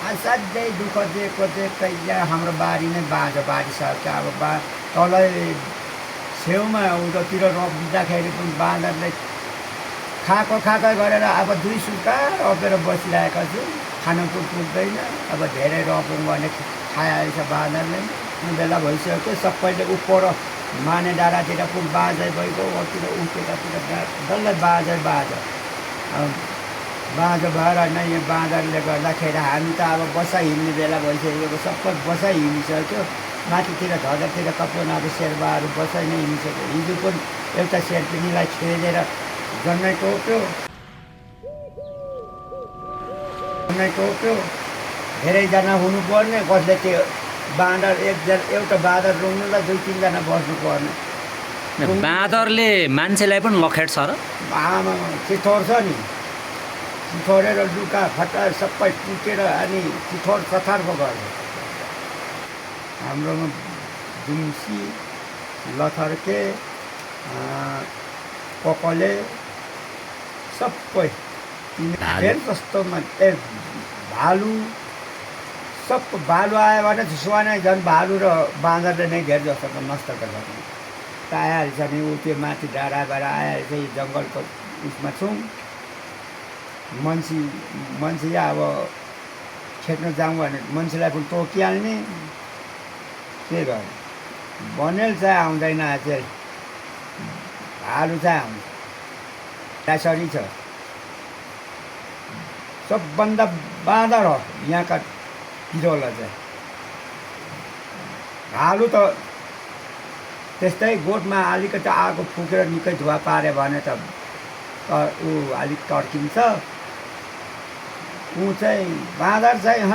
असाध्यै दुःख दिएको देख्दा यहाँ हाम्रो बारी नै बारी सर्छ। अब तलै छेउमा उँधोतिर रोपिँदाखेरि पनि बाँदरले खाएको गरेर अब दुई सुर्का रोपेर बसिरहेको छु। खानु पुग्दैन। अब धेरै रोपौँ भने खाइहाल्छ बाँदरले। बेला भइसक्यो सबैले उपर माने डाँडातिर पनि बाँझै भइगयो, उतिर उतिरतिर डल्लै बाँझै बाँझो भएर नै यो बाँदरले गर्दाखेरि हामी त अब बसा हिँड्ने बेला भइसकेको, सबै बसा हिँडिसक्यो। माथितिर धजातिर कपनाहरू शेर्पाहरू बसाइ नै हिँडिसक्यो। हिजो पनि एउटा शेर्पिनीलाई खेदेर जन्मै टोक्यो। धेरैजना हुनुपर्ने, कसले त्यो बाँदर एउटा बाँदर रुङ्नुलाई 2-3 बस्नुपर्ने। बाँदरले मान्छेलाई पनि लखेट्छ र? आमा चिथोर्छ नि, चिथोरेर लुगा फटा सबै टुटेर अनि चिथोर चथार पो गर्छ। हाम्रोमा दुम्सी, लथर्के, कोकले सबै फेर जस्तोमा भालु सब भालु आयो भने सुहानै झन् भालु र बाँदरले नै घेर जस्तो नष्ट गर्छ। त आइहाल्छ नि ऊ त्यो माथि डाँडाबाट आइहाल्छ। यो जङ्गलको उसमा छौँ। मान्छे अब खेद्न जाउँ भने मान्छेलाई पनि टोकिहाल्ने। के गर्ने? बनेल चाहिँ आउँदैन अझै, भालु चाहिँ आउँछ। त्यसरी छ। सबभन्दा बाँदर हो यहाँका बिरुवा चाहिँ। भालु त त्यस्तै गोठमा अलिकति आगो फुकेर निकै धुवा पाऱ्यो भने त ऊ अलिक तर्किन्छ। ऊ चाहिँ बाँदर चाहिँ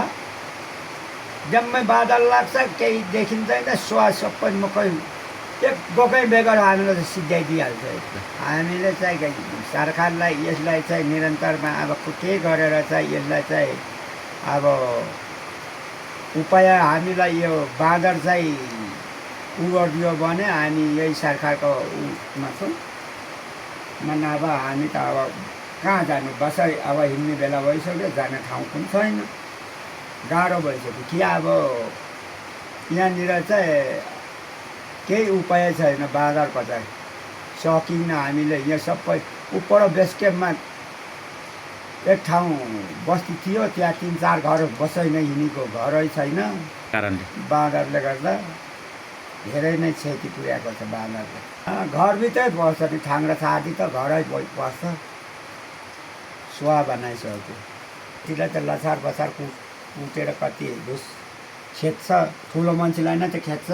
जम्मै बादल लाग्छ, केही देखिँदैन। सबै मकै एक बोकै बेगर हामीलाई त सिध्याइदिइहाल्छ। हामीले चाहिँ सरकारलाई यसलाई चाहिँ निरन्तरमा अब के गरेर चाहिँ यसलाई चाहिँ अब उपाय हामीलाई यो बाँदर चाहिँ उ गरिदियो भने हामी यही सरकारको उमा छौँ। मन अब हामी त अब कहाँ जानु? बसाइ अब हिँड्ने बेला भइसक्यो, जाने ठाउँ पनि छैन, गाह्रो भइसक्यो। कि अब यहाँनिर चाहिँ केही उपाय छैन बाँदरको चाहिँ। सकिन्न हामीले। यहाँ सबै उपर बेस क्याम्पमा एक ठाउँ बस्ती थियो, त्यहाँ 3-4 घर बसाइ नै हिँडेको, घरै छैन कारणले बाँदरले गर्दा धेरै नै क्षति पुर्याएको छ बाँदरले। घरभित्रै बस्छ नि, थाङ्ग्रा छार्दी त घरै बस्छ। सुवा बनाइसक्यो। त्यसलाई त लछार बछार कुटेर कति घुस खेद्छ। ठुलो मान्छेलाई नै त खेद्छ।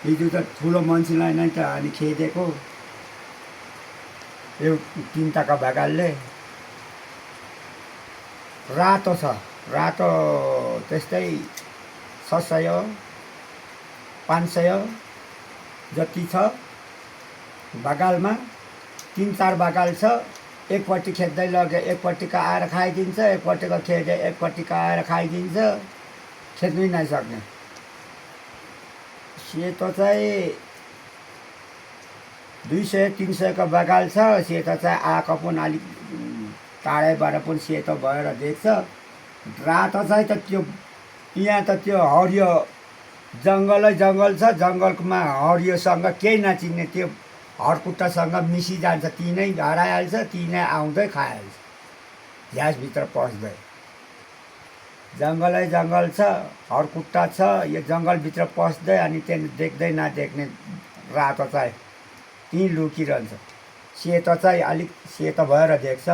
हिजो त ठुलो मान्छेलाई नै त अनि खेदेको यो 3 टाका भगालले। रातो छ, रातो त्यस्तै 600-500 जति छ बगालमा। 3-4 बगाल छ। एकपट्टि खेद्दै लगे, एकपट्टिको आएर खाइदिन्छ, एकपट्टिको खेदे एकपट्टिको आएर खाइदिन्छ। खेद्नै नसक्ने। सेतो चाहिँ 200-300 को बगाल छ। सेतो चाहिँ आएको पनि अलिक टाढैबाट पनि सेतो भएर देख्छ। रातो चाहिँ त त्यो यहाँ त त्यो हरियो जङ्गलै जङ्गल छ। जङ्गलमा हरियोसँग केही नचिन्ने त्यो हडकुट्टासँग मिसिजान्छ। ती नै हराइहाल्छ, ती नै आउँदै खाइहाल्छ। झ्यासभित्र पस्दै जङ्गलै जङ्गल छ, हडकुट्टा छ। यो जङ्गलभित्र पस्दै अनि त्यहाँ देख्दै नदेख्ने रातो चाहिँ त्यहीँ लुकिरहन्छ। सेतो चाहिँ अलिक सेतो भएर देख्छ।